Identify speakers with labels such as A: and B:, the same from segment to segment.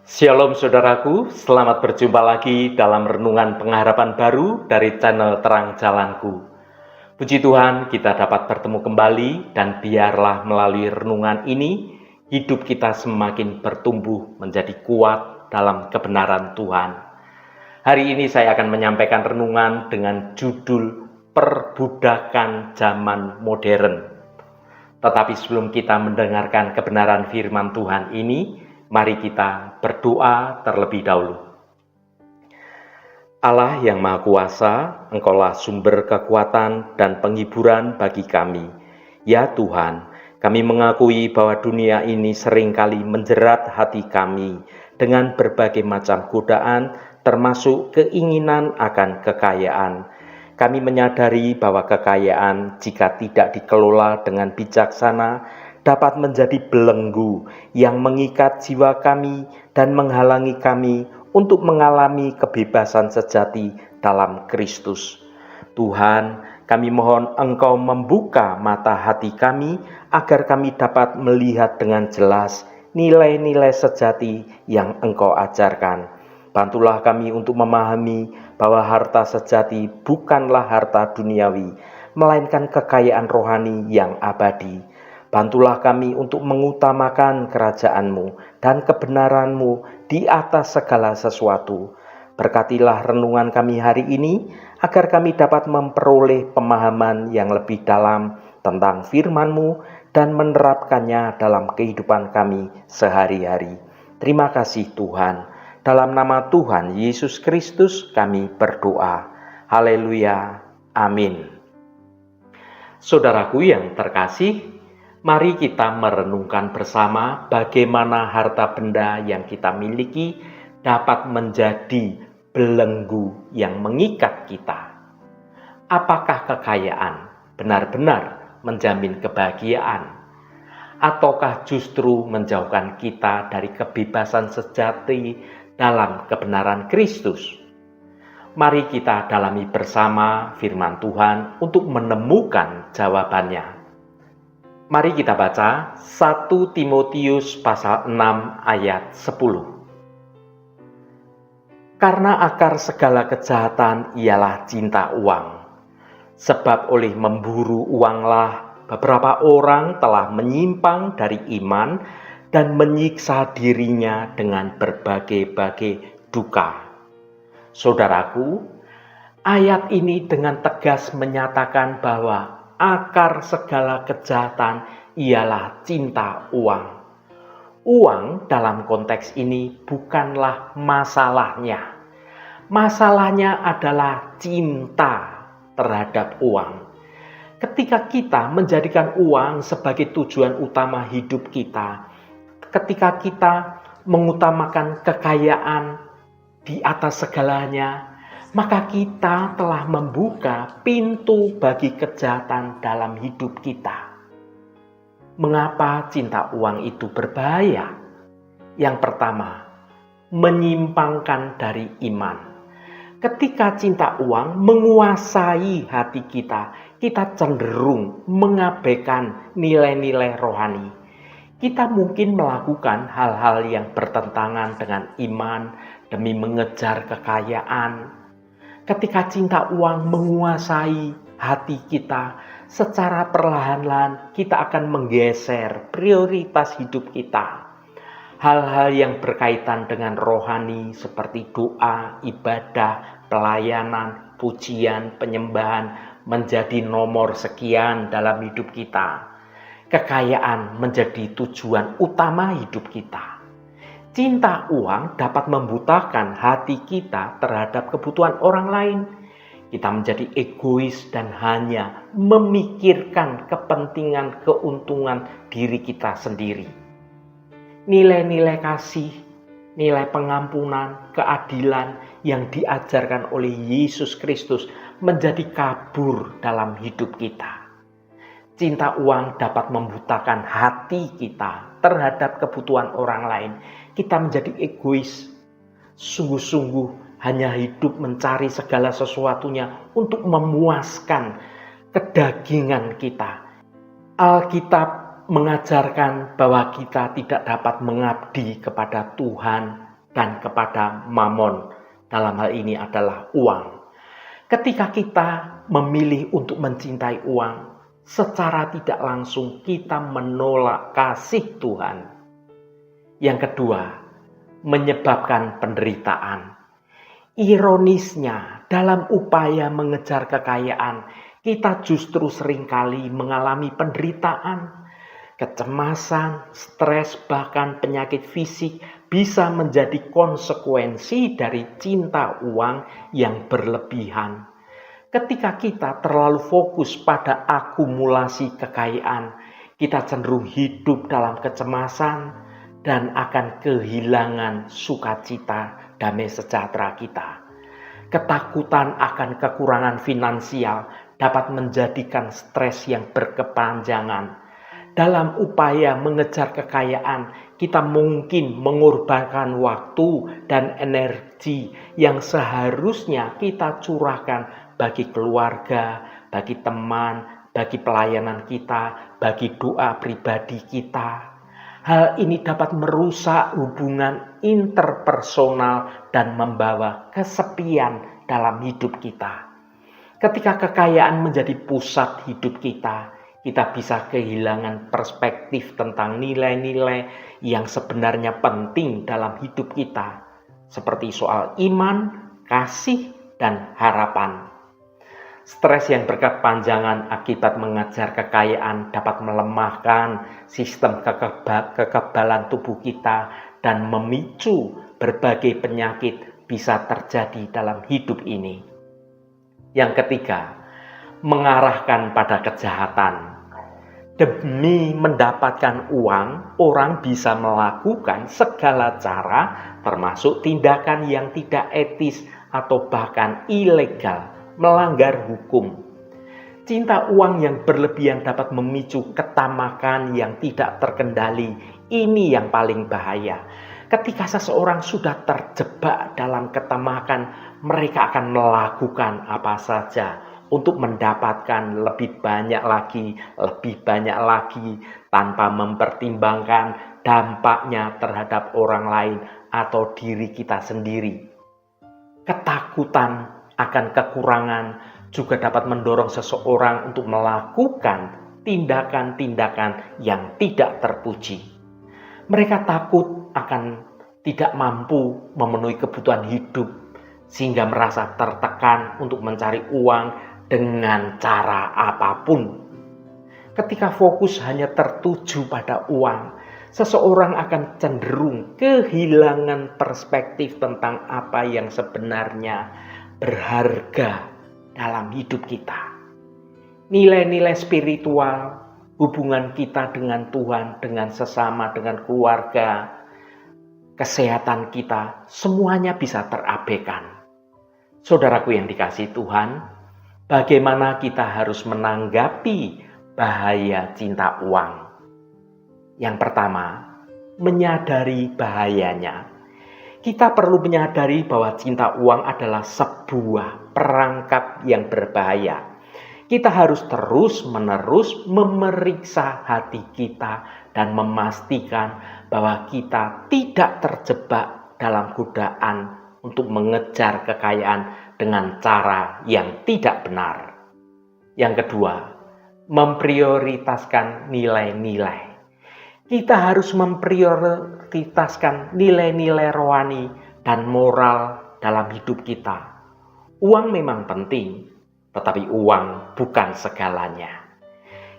A: Shalom saudaraku, selamat berjumpa lagi dalam renungan pengharapan baru dari channel Terang Jalanku. Puji Tuhan kita dapat bertemu kembali dan biarlah melalui renungan ini hidup kita semakin bertumbuh menjadi kuat dalam kebenaran Tuhan. Hari ini saya akan menyampaikan renungan dengan judul Perbudakan Zaman Modern. Tetapi sebelum kita mendengarkan kebenaran firman Tuhan ini, mari kita berdoa terlebih dahulu. Allah yang Maha Kuasa, Engkaulah sumber kekuatan dan penghiburan bagi kami. Ya Tuhan, kami mengakui bahwa dunia ini seringkali menjerat hati kami dengan berbagai macam godaan, termasuk keinginan akan kekayaan. Kami menyadari bahwa kekayaan jika tidak dikelola dengan bijaksana dapat menjadi belenggu yang mengikat jiwa kami dan menghalangi kami untuk mengalami kebebasan sejati dalam Kristus. Tuhan, kami mohon Engkau membuka mata hati kami agar kami dapat melihat dengan jelas nilai-nilai sejati yang Engkau ajarkan. Bantulah kami untuk memahami bahwa harta sejati bukanlah harta duniawi, melainkan kekayaan rohani yang abadi. Bantulah kami untuk mengutamakan kerajaan-Mu dan kebenaran-Mu di atas segala sesuatu. Berkatilah renungan kami hari ini, agar kami dapat memperoleh pemahaman yang lebih dalam tentang firman-Mu dan menerapkannya dalam kehidupan kami sehari-hari. Terima kasih Tuhan. Dalam nama Tuhan Yesus Kristus kami berdoa. Haleluya. Amin. Saudaraku yang terkasih, mari kita merenungkan bersama bagaimana harta benda yang kita miliki dapat menjadi belenggu yang mengikat kita. Apakah kekayaan benar-benar menjamin kebahagiaan? Ataukah justru menjauhkan kita dari kebebasan sejati dalam kebenaran Kristus? Mari kita dalami bersama firman Tuhan untuk menemukan jawabannya. Mari kita baca 1 Timotius pasal 6 ayat 10. Karena akar segala kejahatan ialah cinta uang. Sebab oleh memburu uanglah beberapa orang telah menyimpang dari iman dan menyiksa dirinya dengan berbagai-bagai duka. Saudaraku, ayat ini dengan tegas menyatakan bahwa akar segala kejahatan ialah cinta uang. Uang dalam konteks ini bukanlah masalahnya. Masalahnya adalah cinta terhadap uang. Ketika kita menjadikan uang sebagai tujuan utama hidup kita, ketika kita mengutamakan kekayaan di atas segalanya, maka kita telah membuka pintu bagi kejahatan dalam hidup kita. Mengapa cinta uang itu berbahaya? Yang pertama, menyimpangkan dari iman. Ketika cinta uang menguasai hati kita, kita cenderung mengabaikan nilai-nilai rohani. Kita mungkin melakukan hal-hal yang bertentangan dengan iman demi mengejar kekayaan. Ketika cinta uang menguasai hati kita, secara perlahan-lahan kita akan menggeser prioritas hidup kita. Hal-hal yang berkaitan dengan rohani seperti doa, ibadah, pelayanan, pujian, penyembahan menjadi nomor sekian dalam hidup kita. Kekayaan menjadi tujuan utama hidup kita. Cinta uang dapat membutakan hati kita terhadap kebutuhan orang lain. Kita menjadi egois dan hanya memikirkan kepentingan keuntungan diri kita sendiri. Nilai-nilai kasih, nilai pengampunan, keadilan yang diajarkan oleh Yesus Kristus menjadi kabur dalam hidup kita. Cinta uang dapat membutakan hati kita terhadap kebutuhan orang lain. Kita menjadi egois, sungguh-sungguh hanya hidup mencari segala sesuatunya untuk memuaskan kedagingan kita. Alkitab mengajarkan bahwa kita tidak dapat mengabdi kepada Tuhan dan kepada mamon. Dalam hal ini adalah uang. Ketika kita memilih untuk mencintai uang, secara tidak langsung kita menolak kasih Tuhan. Yang kedua, menyebabkan penderitaan. Ironisnya, dalam upaya mengejar kekayaan, kita justru seringkali mengalami penderitaan. Kecemasan, stres, bahkan penyakit fisik bisa menjadi konsekuensi dari cinta uang yang berlebihan. Ketika kita terlalu fokus pada akumulasi kekayaan, kita cenderung hidup dalam kecemasan dan akan kehilangan sukacita, damai sejahtera kita. Ketakutan akan kekurangan finansial dapat menjadikan stres yang berkepanjangan. Dalam upaya mengejar kekayaan, kita mungkin mengorbankan waktu dan energi yang seharusnya kita curahkan bagi keluarga, bagi teman, bagi pelayanan kita, bagi doa pribadi kita. Hal ini dapat merusak hubungan interpersonal dan membawa kesepian dalam hidup kita. Ketika kekayaan menjadi pusat hidup kita bisa kehilangan perspektif tentang nilai-nilai yang sebenarnya penting dalam hidup kita, seperti soal iman, kasih, dan harapan. Stres yang berkepanjangan akibat mengejar kekayaan dapat melemahkan sistem kekebalan tubuh kita dan memicu berbagai penyakit bisa terjadi dalam hidup ini. Yang ketiga, mengarahkan pada kejahatan. Demi mendapatkan uang, orang bisa melakukan segala cara, termasuk tindakan yang tidak etis atau bahkan ilegal, melanggar hukum. Cinta uang yang berlebihan dapat memicu ketamakan yang tidak terkendali. Ini yang paling bahaya. Ketika seseorang sudah terjebak dalam ketamakan, mereka akan melakukan apa saja untuk mendapatkan lebih banyak lagi tanpa mempertimbangkan dampaknya terhadap orang lain atau diri kita sendiri. Ketakutan akan kekurangan juga dapat mendorong seseorang untuk melakukan tindakan-tindakan yang tidak terpuji. Mereka takut akan tidak mampu memenuhi kebutuhan hidup sehingga merasa tertekan untuk mencari uang dengan cara apapun. Ketika fokus hanya tertuju pada uang, seseorang akan cenderung kehilangan perspektif tentang apa yang sebenarnya berharga dalam hidup kita. Nilai-nilai spiritual, hubungan kita dengan Tuhan, dengan sesama, dengan keluarga, kesehatan kita, semuanya bisa terabaikan. Saudaraku yang dikasihi Tuhan, bagaimana kita harus menanggapi bahaya cinta uang? Yang pertama, menyadari bahayanya. Kita perlu menyadari bahwa cinta uang adalah sebuah perangkap yang berbahaya. Kita harus terus-menerus memeriksa hati kita dan memastikan bahwa kita tidak terjebak dalam godaan untuk mengejar kekayaan dengan cara yang tidak benar. Yang kedua, memprioritaskan nilai-nilai. Kita harus memprioritaskan nilai-nilai rohani dan moral dalam hidup kita. Uang memang penting, tetapi uang bukan segalanya.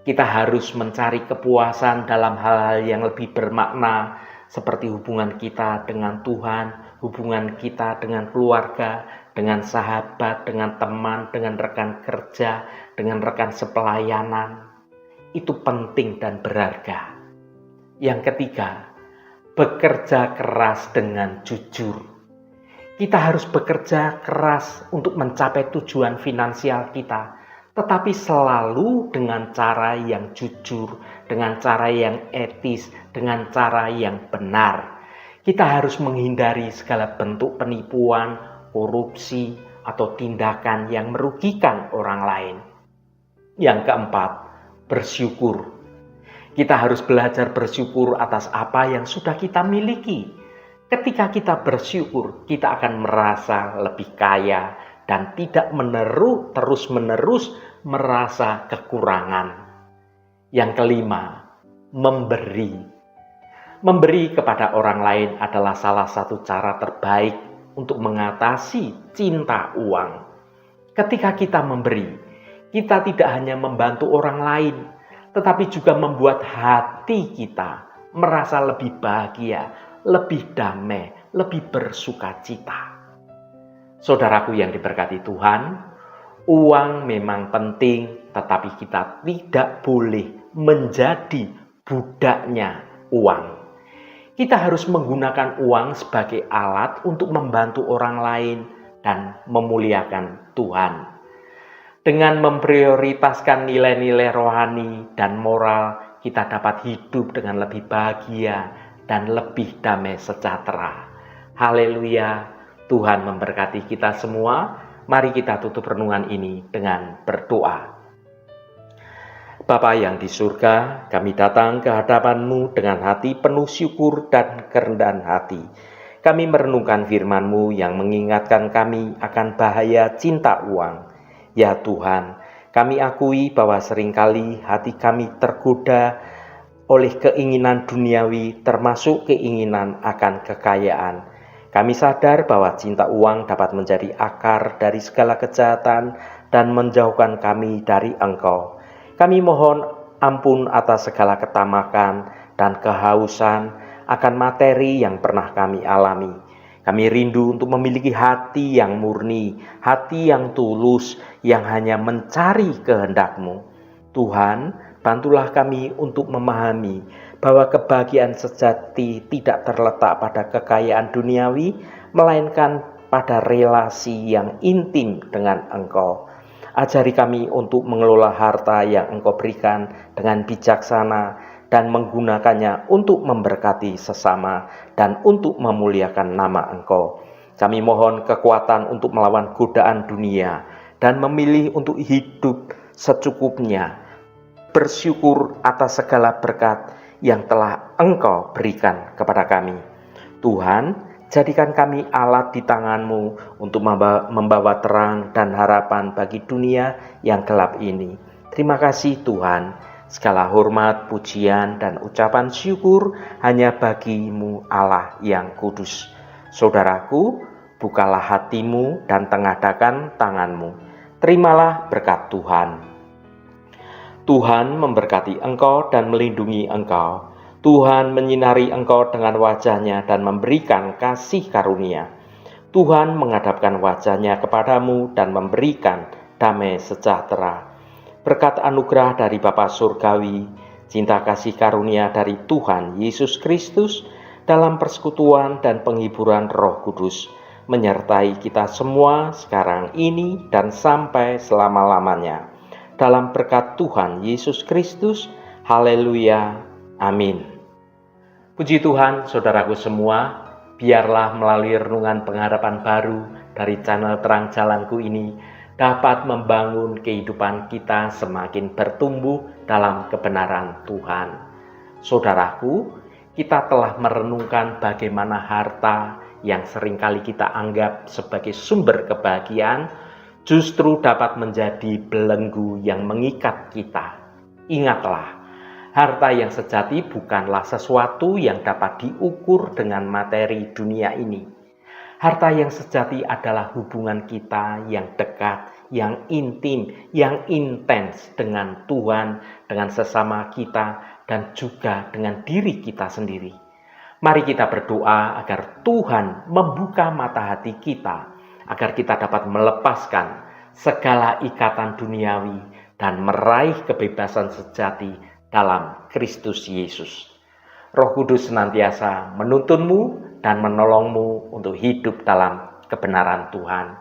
A: Kita harus mencari kepuasan dalam hal-hal yang lebih bermakna, seperti hubungan kita dengan Tuhan, hubungan kita dengan keluarga, dengan sahabat, dengan teman, dengan rekan kerja, dengan rekan sepelayanan. Itu penting dan berharga. Yang ketiga, bekerja keras dengan jujur. Kita harus bekerja keras untuk mencapai tujuan finansial kita, tetapi selalu dengan cara yang jujur, dengan cara yang etis, dengan cara yang benar. Kita harus menghindari segala bentuk penipuan, korupsi, atau tindakan yang merugikan orang lain. Yang keempat, bersyukur. Kita harus belajar bersyukur atas apa yang sudah kita miliki. Ketika kita bersyukur, kita akan merasa lebih kaya dan tidak terus-menerus merasa kekurangan. Yang kelima, memberi. Memberi kepada orang lain adalah salah satu cara terbaik untuk mengatasi cinta uang. Ketika kita memberi, kita tidak hanya membantu orang lain, tetapi juga membuat hati kita merasa lebih bahagia, lebih damai, lebih bersukacita. Saudaraku yang diberkati Tuhan, uang memang penting, tetapi kita tidak boleh menjadi budaknya uang. Kita harus menggunakan uang sebagai alat untuk membantu orang lain dan memuliakan Tuhan. Dengan memprioritaskan nilai-nilai rohani dan moral, kita dapat hidup dengan lebih bahagia dan lebih damai sejahtera. Haleluya, Tuhan memberkati kita semua. Mari kita tutup renungan ini dengan berdoa. Bapa yang di surga, kami datang ke hadapan-Mu dengan hati penuh syukur dan kerendahan hati. Kami merenungkan firman-Mu yang mengingatkan kami akan bahaya cinta uang. Ya Tuhan, kami akui bahwa seringkali hati kami tergoda oleh keinginan duniawi, termasuk keinginan akan kekayaan. Kami sadar bahwa cinta uang dapat menjadi akar dari segala kejahatan dan menjauhkan kami dari Engkau. Kami mohon ampun atas segala ketamakan dan kehausan akan materi yang pernah kami alami. Kami rindu untuk memiliki hati yang murni, hati yang tulus, yang hanya mencari kehendak-Mu. Tuhan, bantulah kami untuk memahami bahwa kebahagiaan sejati tidak terletak pada kekayaan duniawi, melainkan pada relasi yang intim dengan Engkau. Ajari kami untuk mengelola harta yang Engkau berikan dengan bijaksana, dan menggunakannya untuk memberkati sesama dan untuk memuliakan nama Engkau. Kami mohon kekuatan untuk melawan godaan dunia dan memilih untuk hidup secukupnya, bersyukur atas segala berkat yang telah Engkau berikan kepada kami. Tuhan, jadikan kami alat di tangan-Mu untuk membawa terang dan harapan bagi dunia yang gelap ini. Terima kasih Tuhan. Segala hormat, pujian, dan ucapan syukur hanya bagi-Mu Allah yang kudus. Saudaraku, bukalah hatimu dan tengadakan tanganmu. Terimalah berkat Tuhan. Tuhan memberkati engkau dan melindungi engkau. Tuhan menyinari engkau dengan wajah-Nya dan memberikan kasih karunia. Tuhan menghadapkan wajah-Nya kepadamu dan memberikan damai sejahtera. Berkat anugerah dari Bapa Surgawi, cinta kasih karunia dari Tuhan Yesus Kristus, dalam persekutuan dan penghiburan Roh Kudus, menyertai kita semua sekarang ini dan sampai selama-lamanya. Dalam berkat Tuhan Yesus Kristus, haleluya, amin. Puji Tuhan, saudaraku semua, biarlah melalui renungan pengharapan baru dari channel Terang Jalanku ini, dapat membangun kehidupan kita semakin bertumbuh dalam kebenaran Tuhan. Saudaraku, kita telah merenungkan bagaimana harta yang seringkali kita anggap sebagai sumber kebahagiaan justru dapat menjadi belenggu yang mengikat kita. Ingatlah, harta yang sejati bukanlah sesuatu yang dapat diukur dengan materi dunia ini. Harta yang sejati adalah hubungan kita yang dekat, yang intim, yang intens dengan Tuhan, dengan sesama kita, dan juga dengan diri kita sendiri. Mari kita berdoa agar Tuhan membuka mata hati kita, agar kita dapat melepaskan segala ikatan duniawi dan meraih kebebasan sejati dalam Kristus Yesus. Roh Kudus senantiasa menuntunmu dan menolongmu untuk hidup dalam kebenaran Tuhan.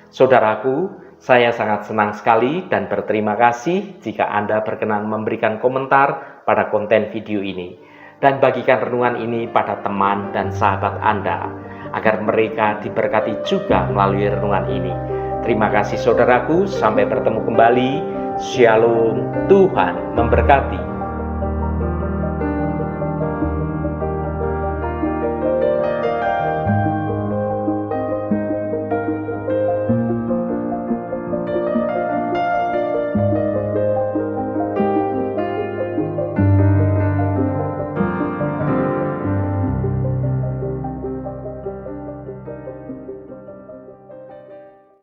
A: Saudaraku, saya sangat senang sekali dan berterima kasih jika Anda berkenan memberikan komentar pada konten video ini dan bagikan renungan ini pada teman dan sahabat Anda agar mereka diberkati juga melalui renungan ini. Terima kasih saudaraku, sampai bertemu kembali. Shalom, Tuhan memberkati.